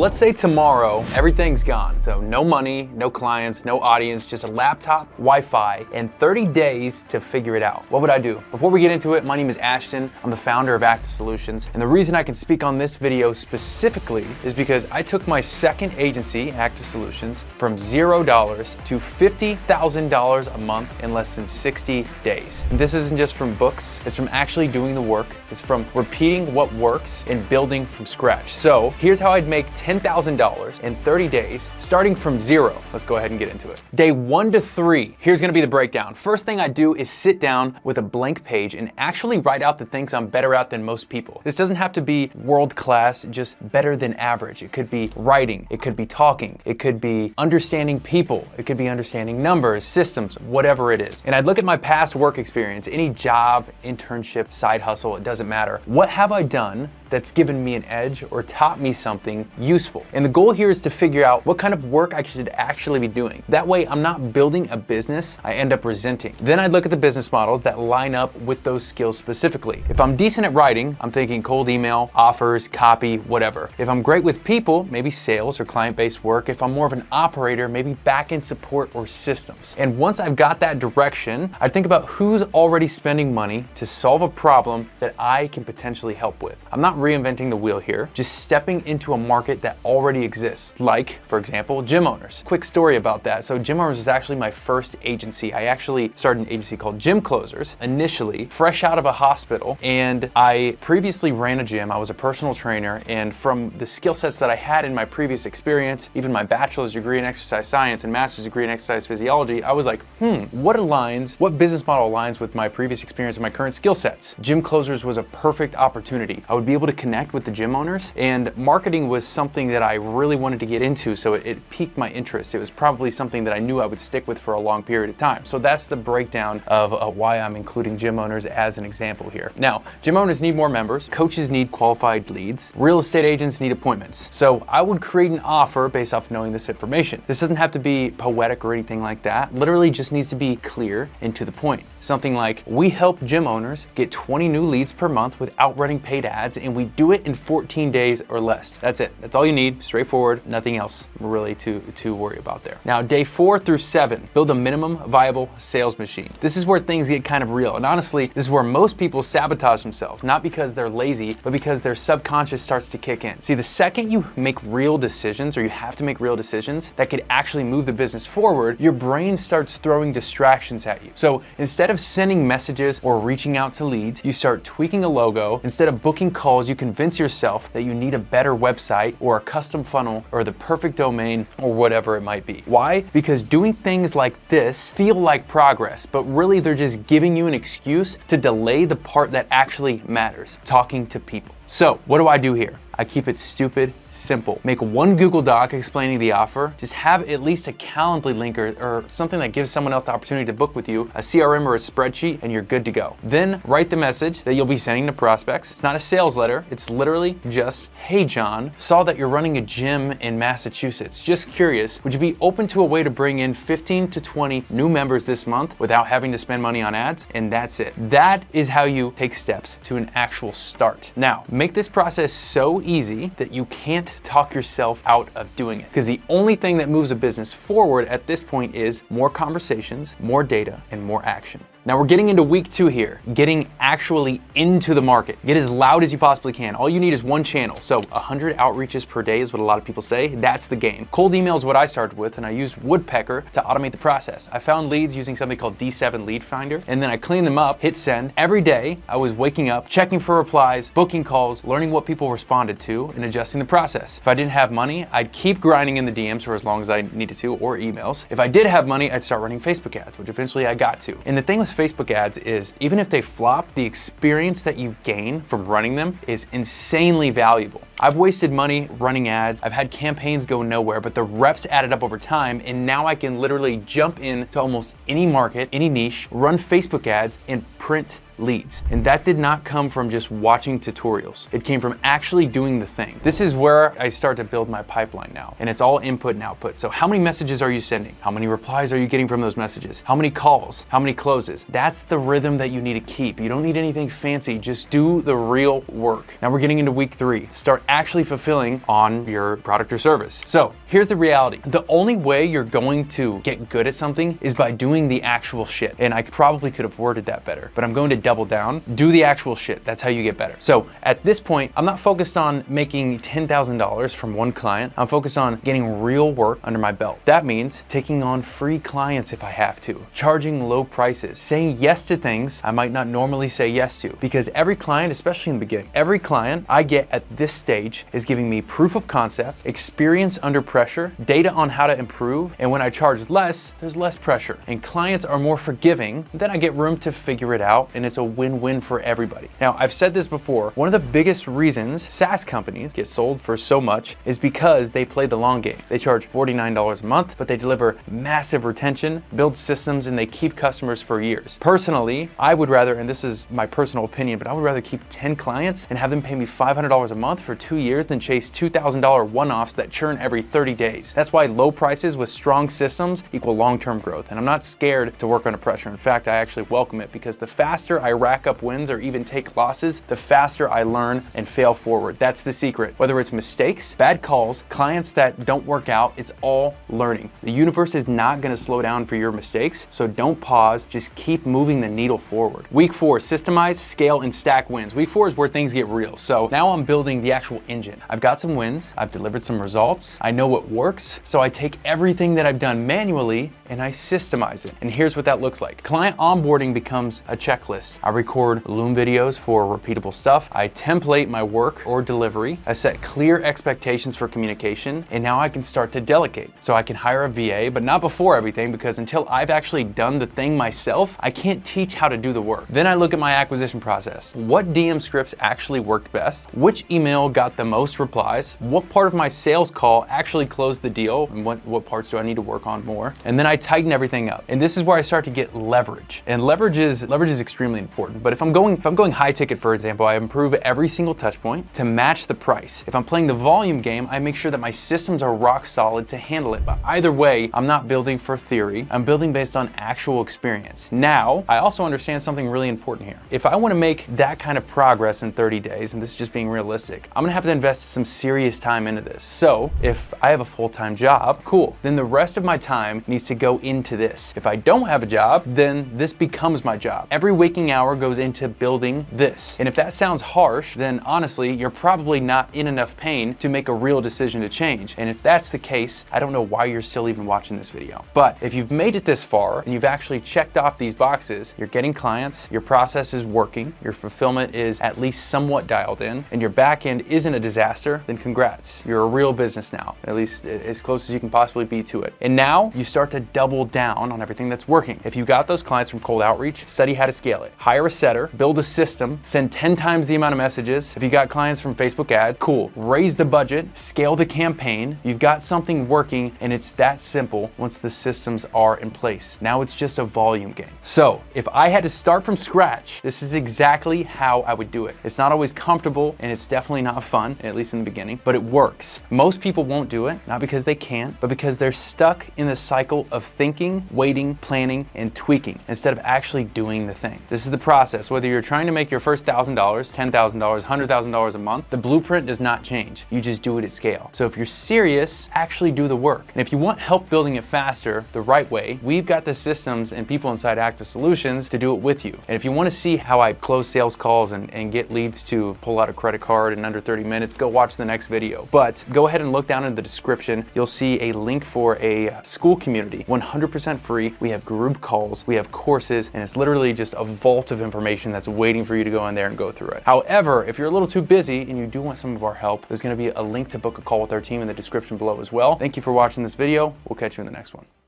let's say tomorrow, everything's gone. So no money, no clients, no audience, just a laptop, Wi-Fi, and 30 days to figure it out. What would I do? Before we get into it, my name is Ashton. I'm the founder of Active Solutions. And the reason I can speak on this video specifically is because I took my second agency, Active Solutions, from $0 to $50,000 a month in less than 60 days. And this isn't just from books, it's from actually doing the work. It's from repeating what works and building from scratch. So here's how I'd make $10,000 in 30 days, starting from zero. Let's go ahead and get into it. Day 1 to 3, here's gonna be the breakdown. First thing I do is sit down with a blank page and actually write out the things I'm better at than most people. This doesn't have to be world class, just better than average. It could be writing, it could be talking, it could be understanding people, it could be understanding numbers, systems, whatever it is. And I'd look at my past work experience, any job, internship, side hustle, it doesn't matter. What have I done that's given me an edge or taught me something useful? And the goal here is to figure out what kind of work I should actually be doing. That way I'm not building a business I end up resenting. Then I'd look at the business models that line up with those skills specifically. If I'm decent at writing, I'm thinking cold email, offers, copy, whatever. If I'm great with people, maybe sales or client-based work. If I'm more of an operator, maybe back-end support or systems. And once I've got that direction, I'd think about who's already spending money to solve a problem that I can potentially help with. I'm not reinventing the wheel here, just stepping into a market that already exists, like, for example, gym owners. Quick story about that. So Gym Owners was actually my first agency. I actually started an agency called Gym Closers, initially, fresh out of a hospital, and I previously ran a gym. I was a personal trainer, and from the skill sets that I had in my previous experience, even my bachelor's degree in exercise science and master's degree in exercise physiology, I was like, what business model aligns with my previous experience and my current skill sets? Gym Closers was a perfect opportunity. I would be able to connect with the gym owners, and marketing was something that I really wanted to get into, so it piqued my interest. It was probably something that I knew I would stick with for a long period of time. So that's the breakdown of why I'm including gym owners as an example here. Now, gym owners need more members, coaches need qualified leads, real estate agents need appointments. So I would create an offer based off knowing this information. This doesn't have to be poetic or anything like that. Literally just needs to be clear and to the point. Something like, we help gym owners get 20 new leads per month without running paid ads, and we do it in 14 days or less. That's it. That's all you need. Straightforward. Nothing else really to worry about there. Now, day 4 through 7, build a minimum viable sales machine. This is where things get kind of real. And honestly, this is where most people sabotage themselves, not because they're lazy, but because their subconscious starts to kick in. See, the second you make real decisions, or you have to make real decisions that could actually move the business forward, your brain starts throwing distractions at you. So instead of sending messages or reaching out to leads, you start tweaking a logo. Instead of booking calls, you convince yourself that you need a better website or a custom funnel or the perfect domain or whatever it might be. Why? Because doing things like this feel like progress, but really they're just giving you an excuse to delay the part that actually matters, talking to people. So what do I do here? I keep it stupid simple. Make one Google Doc explaining the offer. Just have at least a Calendly link or something that gives someone else the opportunity to book with you, a CRM or a spreadsheet, and you're good to go. Then write the message that you'll be sending to prospects. It's not a sales letter. It's literally just, hey John, saw that you're running a gym in Massachusetts. Just curious, would you be open to a way to bring in 15 to 20 new members this month without having to spend money on ads? And that's it. That is how you take steps to an actual start. Now, make this process so easy that you can't talk yourself out of doing it. Because the only thing that moves a business forward at this point is more conversations, more data, and more action. Now we're getting into week 2 here, getting actually into the market. Get as loud as you possibly can. All you need is one channel. So 100 outreaches per day is what a lot of people say. That's the game. Cold email is what I started with, and I used Woodpecker to automate the process. I found leads using something called D7 Lead Finder, and then I cleaned them up, hit send. Every day I was waking up, checking for replies, booking calls, learning what people responded to, and adjusting the process. If I didn't have money, I'd keep grinding in the DMs for as long as I needed to, or emails. If I did have money, I'd start running Facebook ads, which eventually I got to. And the thing with Facebook ads is, even if they flop, the experience that you gain from running them is insanely valuable. I've wasted money running ads. I've had campaigns go nowhere, but the reps added up over time, and now I can literally jump into almost any market, any niche, run Facebook ads, and print leads. And that did not come from just watching tutorials. It came from actually doing the thing. This is where I start to build my pipeline now. And it's all input and output. So how many messages are you sending? How many replies are you getting from those messages? How many calls? How many closes? That's the rhythm that you need to keep. You don't need anything fancy. Just do the real work. Now we're getting into week 3. Start actually fulfilling on your product or service. So here's the reality. The only way you're going to get good at something is by doing the actual shit. And I probably could have worded that better, but I'm going to double down. Do the actual shit. That's how you get better. So at this point, I'm not focused on making $10,000 from one client. I'm focused on getting real work under my belt. That means taking on free clients if I have to, charging low prices, saying yes to things I might not normally say yes to, because every client, especially in the beginning, every client I get at this stage is giving me proof of concept, experience under pressure, data on how to improve, and when I charge less, there's less pressure, and clients are more forgiving, then I get room to figure it out, and it's a win-win for everybody. Now, I've said this before, one of the biggest reasons SaaS companies get sold for so much is because they play the long game. They charge $49 a month, but they deliver massive retention, build systems, and they keep customers for years. Personally, I would rather, and this is my personal opinion, but I would rather keep 10 clients and have them pay me $500 a month for 2 years than chase $2,000 one-offs that churn every 30 days. That's why low prices with strong systems equal long-term growth. And I'm not scared to work under pressure. In fact, I actually welcome it, because the faster I rack up wins or even take losses, the faster I learn and fail forward. That's the secret. Whether it's mistakes, bad calls, clients that don't work out, it's all learning. The universe is not going to slow down for your mistakes, so don't pause, just keep moving the needle forward. Week 4, systemize, scale, and stack wins. Week 4 is where things get real. So now I'm building the actual engine. I've got some wins, I've delivered some results, I know what works, so I take everything that I've done manually and I systemize it. And here's what that looks like. Client onboarding becomes a checklist. I record Loom videos for repeatable stuff. I template my work or delivery. I set clear expectations for communication, and now I can start to delegate. So I can hire a VA, but not before everything, because until I've actually done the thing myself, I can't teach how to do the work. Then I look at my acquisition process. What DM scripts actually worked best? Which email got the most replies? What part of my sales call actually closed the deal? And what parts do I need to work on more? And then I tighten everything up. And this is where I start to get leverage. And leverage is extremely important. But if I'm going high ticket, for example, I improve every single touch point to match the price. If I'm playing the volume game, I make sure that my systems are rock solid to handle it. But either way, I'm not building for theory. I'm building based on actual experience. Now, I also understand something really important here. If I want to make that kind of progress in 30 days, and this is just being realistic, I'm gonna have to invest some serious time into this. So if I have a full-time job, cool. Then the rest of my time needs to go into this. If I don't have a job, then this becomes my job. Every waking hour goes into building this. And if that sounds harsh, then honestly, you're probably not in enough pain to make a real decision to change. And if that's the case, I don't know why you're still even watching this video. But if you've made it this far and you've actually checked off these boxes, you're getting clients, your process is working, your fulfillment is at least somewhat dialed in, and your back end isn't a disaster, then congrats. You're a real business now, at least as close as you can possibly be to it. And now you start to double down on everything that's working. If you got those clients from cold outreach, study how to scale it. Hire a setter, build a system, send 10 times the amount of messages. If you got clients from Facebook ads, cool. Raise the budget, scale the campaign. You've got something working, and it's that simple once the systems are in place. Now it's just a volume game. So if I had to start from scratch, this is exactly how I would do it. It's not always comfortable, and it's definitely not fun, at least in the beginning, but it works. Most people won't do it, not because they can't, but because they're stuck in the cycle of thinking, waiting, planning, and tweaking instead of actually doing the thing. This is the process. Whether you're trying to make your first $1,000, $10,000, $100,000 a month, the blueprint does not change. You just do it at scale. So if you're serious, actually do the work. And if you want help building it faster, the right way, we've got the systems and people inside Active Solutions to do it with you. And if you want to see how I close sales calls and get leads to pull out a credit card in under 30 minutes, go watch the next video. But go ahead and look down in the description. You'll see a link for a school community, 100% free. We have group calls, we have courses, and it's literally just a vault of information that's waiting for you to go in there and go through it. However, if you're a little too busy and you do want some of our help, there's going to be a link to book a call with our team in the description below as well. Thank you for watching this video. We'll catch you in the next one.